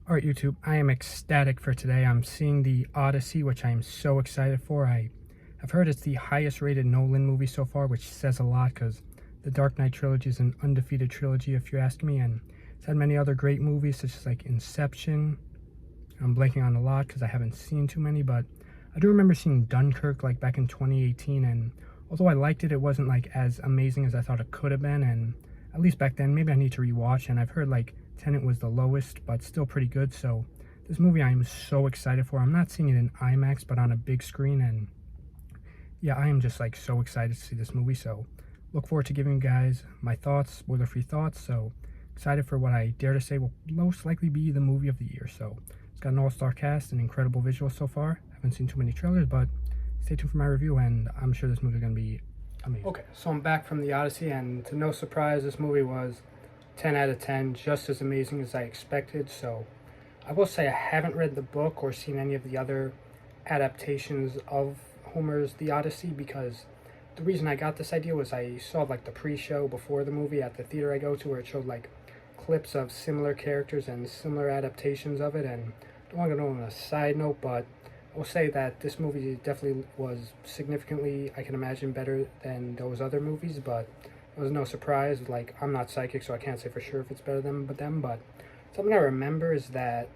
All right, YouTube, I am ecstatic for today. I'm seeing the Odyssey, which I am so excited for. I've heard it's the highest rated Nolan movie so far, which says a lot because the Dark Knight trilogy is an undefeated trilogy, if you ask me, and it's had many other great movies, such as like Inception. I'm blanking on a lot because I haven't seen too many, but I do remember seeing Dunkirk like back in 2018, and although I liked it, it wasn't like as amazing as I thought it could have been, and at least back then, maybe I need to rewatch, and I've heard like Tenet was the lowest, but still pretty good, so this movie I am so excited for. I'm not seeing it in IMAX, but on a big screen, and yeah, I am just like so excited to see this movie, so look forward to giving you guys my thoughts, spoiler-free thoughts, so excited for what I dare to say will most likely be the movie of the year, so it's got an all-star cast and incredible visuals so far. I haven't seen too many trailers, but stay tuned for my review, and I'm sure this movie is going to be amazing. Okay, so I'm back from the Odyssey, and to no surprise, this movie was 10 out of 10, just as amazing as I expected. So I will say I haven't read the book or seen any of the other adaptations of Homer's The Odyssey, because the reason I got this idea was I saw like the pre-show before the movie at the theater I go to, where it showed like clips of similar characters and similar adaptations of it. And I don't want to go on a side note, but I will say that this movie definitely was significantly, I can imagine, better than those other movies, but it was no surprise. Like, I'm not psychic, so I can't say for sure if it's better than them, but something I remember is that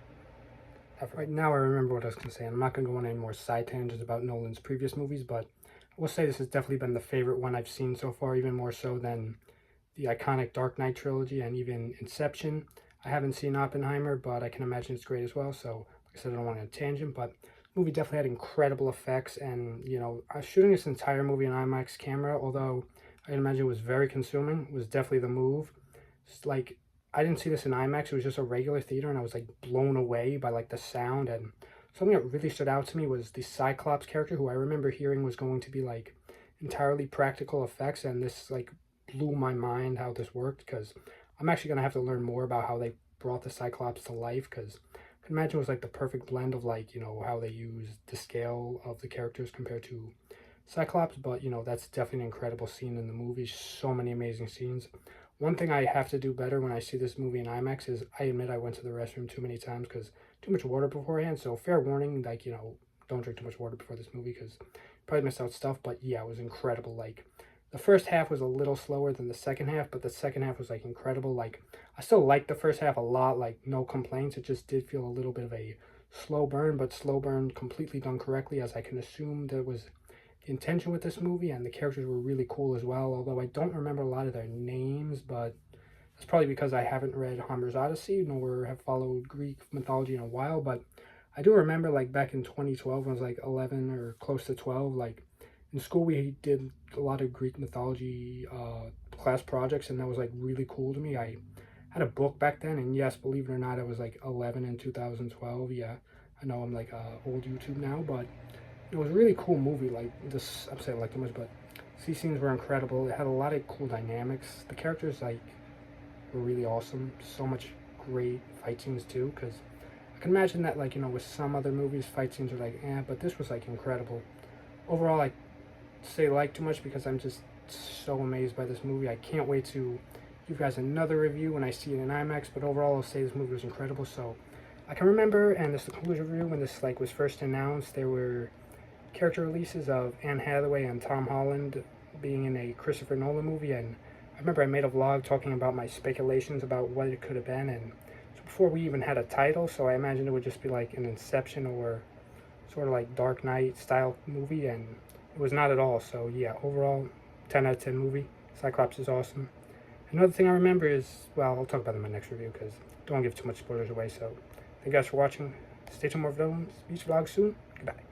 right now I remember what I was going to say, and I'm not going to go on any more side tangents about Nolan's previous movies, but I will say this has definitely been the favorite one I've seen so far, even more so than the iconic Dark Knight trilogy and even Inception. I haven't seen Oppenheimer, but I can imagine it's great as well, so like I said, I don't want to tangent, but the movie definitely had incredible effects, and, you know, shooting this entire movie in IMAX camera, although I can imagine it was very consuming, was definitely the move. It's like, I didn't see this in IMAX, it was just a regular theater, and I was like blown away by like the sound. And something that really stood out to me was the Cyclops character, who I remember hearing was going to be like entirely practical effects, and this like blew my mind how this worked, because I'm actually going to have to learn more about how they brought the Cyclops to life, because I can imagine it was like the perfect blend of like, you know, how they used the scale of the characters compared to Cyclops. But, you know, that's definitely an incredible scene in the movie. So many amazing scenes. One thing I have to do better when I see this movie in IMAX is, I admit I went to the restroom too many times because too much water beforehand. So fair warning, like, you know, don't drink too much water before this movie because probably missed out stuff. But yeah, it was incredible. Like, the first half was a little slower than the second half, but the second half was like incredible. Like, I still liked the first half a lot, like no complaints. It just did feel a little bit of a slow burn, but slow burn completely done correctly, as I can assume that was the intention with this movie. And the characters were really cool as well, although I don't remember a lot of their names, but that's probably because I haven't read Homer's Odyssey nor have followed Greek mythology in a while. But I do remember, like, back in 2012 when I was like 11 or close to 12, like in school we did a lot of Greek mythology class projects, and that was like really cool to me. I had a book back then, and yes, believe it or not, I was like 11 in 2012. Yeah, I know I'm like old YouTube now, but it was a really cool movie. Like, this, I'm saying like too much, but these scenes were incredible. It had a lot of cool dynamics. The characters like were really awesome. So much great fight scenes too, because I can imagine that, like, you know, with some other movies fight scenes are like but this was like incredible. Overall, I say like too much because I'm just so amazed by this movie. I can't wait to give you guys another review when I see it in IMAX, but overall I'll say this movie was incredible. So I can remember, and this is the conclusion review, when this like was first announced, there were character releases of Anne Hathaway and Tom Holland being in a Christopher Nolan movie, and I remember I made a vlog talking about my speculations about what it could have been, and so before we even had a title, so I imagined it would just be like an Inception or sort of like Dark Knight style movie, and it was not at all. So yeah, overall 10 out of 10 movie. Cyclops is awesome. Another thing I remember is, well, I'll talk about it in my next review because I don't want to give too much spoilers away. So thank you guys for watching. Stay tuned for more videos, beach vlogs soon. Goodbye.